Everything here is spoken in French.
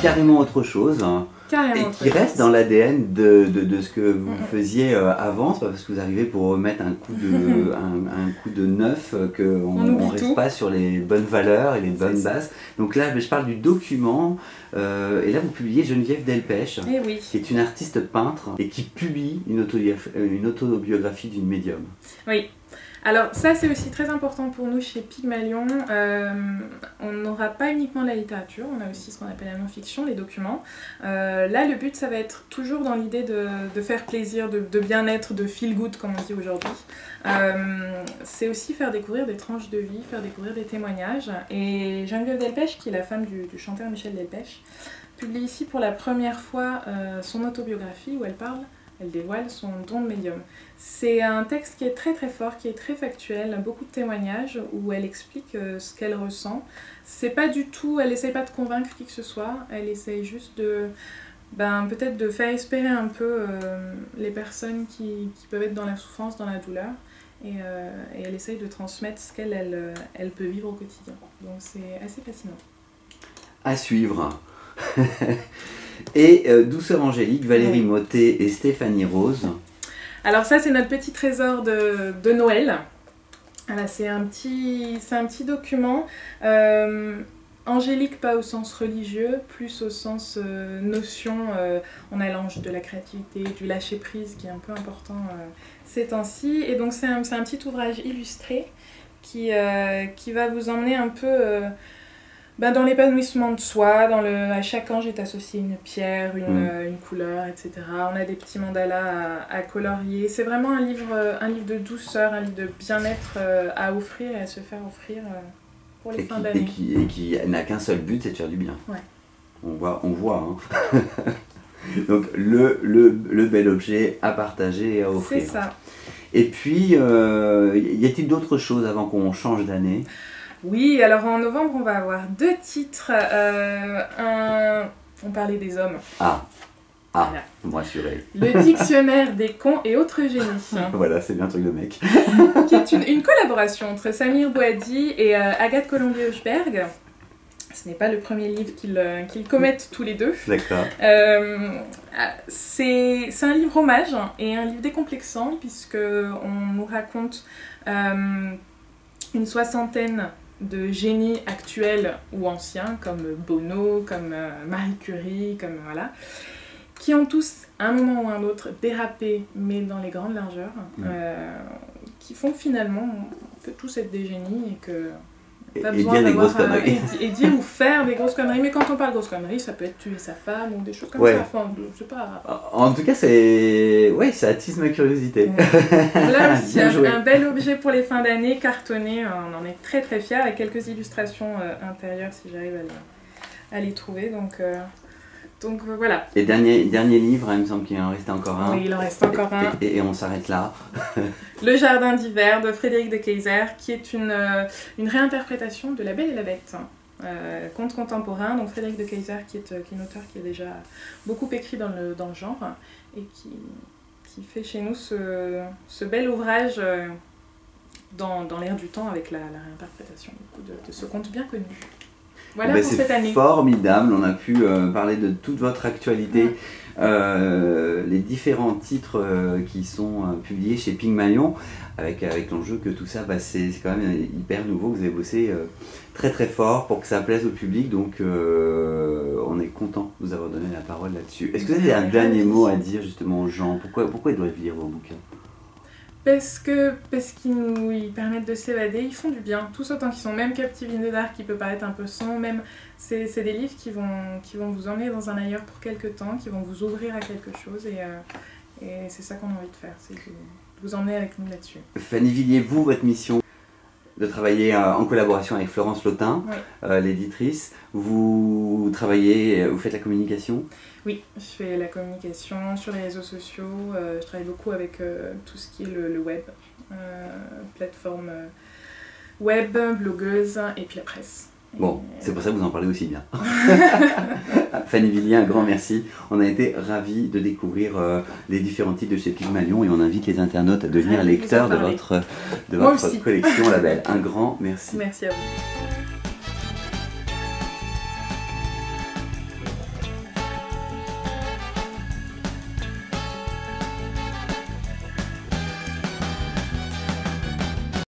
carrément autre chose. Carrément. Et qui reste dans l'ADN de ce que vous faisiez avant. C'est pas parce que vous arrivez pour remettre un coup de neuf qu'on ne reste pas sur les bonnes valeurs et les bonnes bases. Donc là, je parle du document. Et là, vous publiez Geneviève Delpech, qui est une artiste peintre et qui publie une autobiographie d'une médium. Oui. Alors ça c'est aussi très important pour nous chez Pygmalion, on n'aura pas uniquement la littérature, on a aussi ce qu'on appelle la non-fiction, les documents. Là le but ça va être toujours dans l'idée de faire plaisir, de bien-être, de feel good comme on dit aujourd'hui. C'est aussi faire découvrir des tranches de vie, faire découvrir des témoignages. Et Geneviève Delpech, qui est la femme du chanteur Michel Delpech, publie ici pour la première fois son autobiographie où elle dévoile son don de médium. C'est un texte qui est très très fort, qui est très factuel, beaucoup de témoignages où elle explique ce qu'elle ressent. C'est pas du tout, elle essaye pas de convaincre qui que ce soit, elle essaye juste peut-être de faire espérer un peu les personnes qui peuvent être dans la souffrance, dans la douleur. Et elle essaye de transmettre ce qu'elle peut vivre au quotidien. Donc c'est assez fascinant. À suivre. Et Douceur Angélique, Valérie Mottet et Stéphanie Rose. Alors ça c'est notre petit trésor de Noël. Voilà, c'est un petit document. Angélique pas au sens religieux, plus au sens notion. On a l'ange de la créativité, du lâcher prise qui est un peu important ces temps-ci. Et donc c'est un petit ouvrage illustré qui va vous emmener un peu dans l'épanouissement de soi, à chaque ange est associé une pierre, une couleur, etc. On a des petits mandalas à colorier. C'est vraiment un livre de douceur, un livre de bien-être à offrir et à se faire offrir pour les fins d'année. Et qui n'a qu'un seul but, c'est de faire du bien. Ouais. On voit. Hein. Donc le bel objet à partager et à offrir. C'est ça. Et puis, y a-t-il d'autres choses avant qu'on change d'année ? Oui, alors en novembre, on va avoir 2 titres. On parlait des hommes. Voilà. Vous me rassurez. Le dictionnaire des cons et autres génies. Voilà, c'est bien un truc de mec. Qui est une collaboration entre Samir Bouhaddi et Agathe Colombier-Hochberg. Ce n'est pas le premier livre qu'ils commettent tous les deux. D'accord. C'est un livre hommage et un livre décomplexant puisqu'on nous raconte une soixantaine de génies actuels ou anciens comme Bono, comme Marie Curie, voilà, qui ont tous, à un moment ou un autre, dérapé, mais dans les grandes largeurs, qui font finalement on peut tous être des génies et que pas besoin dire des grosses conneries. Et dire ou faire des grosses conneries, mais quand on parle de grosses conneries, ça peut être tuer sa femme ou des choses comme ça. Enfin, je sais pas. En tout cas, ça attise ma curiosité. Là aussi, un bel objet pour les fins d'année, cartonné, on en est très très fiers, avec quelques illustrations intérieures si j'arrive à les trouver. Donc voilà. Et dernier livre, il me semble qu'il en restait encore un. Oui, il en reste encore un. Et on s'arrête là. Le Jardin d'hiver de Frédéric de Keyser, qui est une réinterprétation de La Belle et la Bête. Conte contemporain, donc Frédéric de Keyser qui est une auteure qui a déjà beaucoup écrit dans le genre et qui fait chez nous ce bel ouvrage dans l'air du temps avec la réinterprétation de ce conte bien connu. Voilà pour cette année. C'est formidable, on a pu parler de toute votre actualité, les différents titres qui sont publiés chez Pygmalion, avec l'enjeu que tout ça, c'est quand même hyper nouveau, vous avez bossé très très fort pour que ça plaise au public, donc on est content de vous avoir donné la parole là-dessus. Est-ce que vous avez un dernier mot à dire justement aux gens ? Pourquoi ils doivent lire vos bouquins ? Parce qu'ils nous permettent de s'évader, ils font du bien, tous autant qu'ils sont, même Captive in the Dark qui peut paraître un peu sombre, même c'est des livres qui vont vous emmener dans un ailleurs pour quelques temps, qui vont vous ouvrir à quelque chose et c'est ça qu'on a envie de faire, c'est de vous emmener avec nous là-dessus. Fanny Villiers, vous, votre mission de travailler en collaboration avec Florence Lotin, l'éditrice, vous faites la communication ? Oui, je fais la communication sur les réseaux sociaux, je travaille beaucoup avec tout ce qui est le web, plateforme web, blogueuse et puis la presse. Bon, c'est pour ça que vous en parlez aussi bien. Fanny Villiers, un grand merci. On a été ravis de découvrir les différents titres de chez Pygmalion et on invite les internautes à devenir lecteurs de votre collection label. Un grand merci. Merci à vous.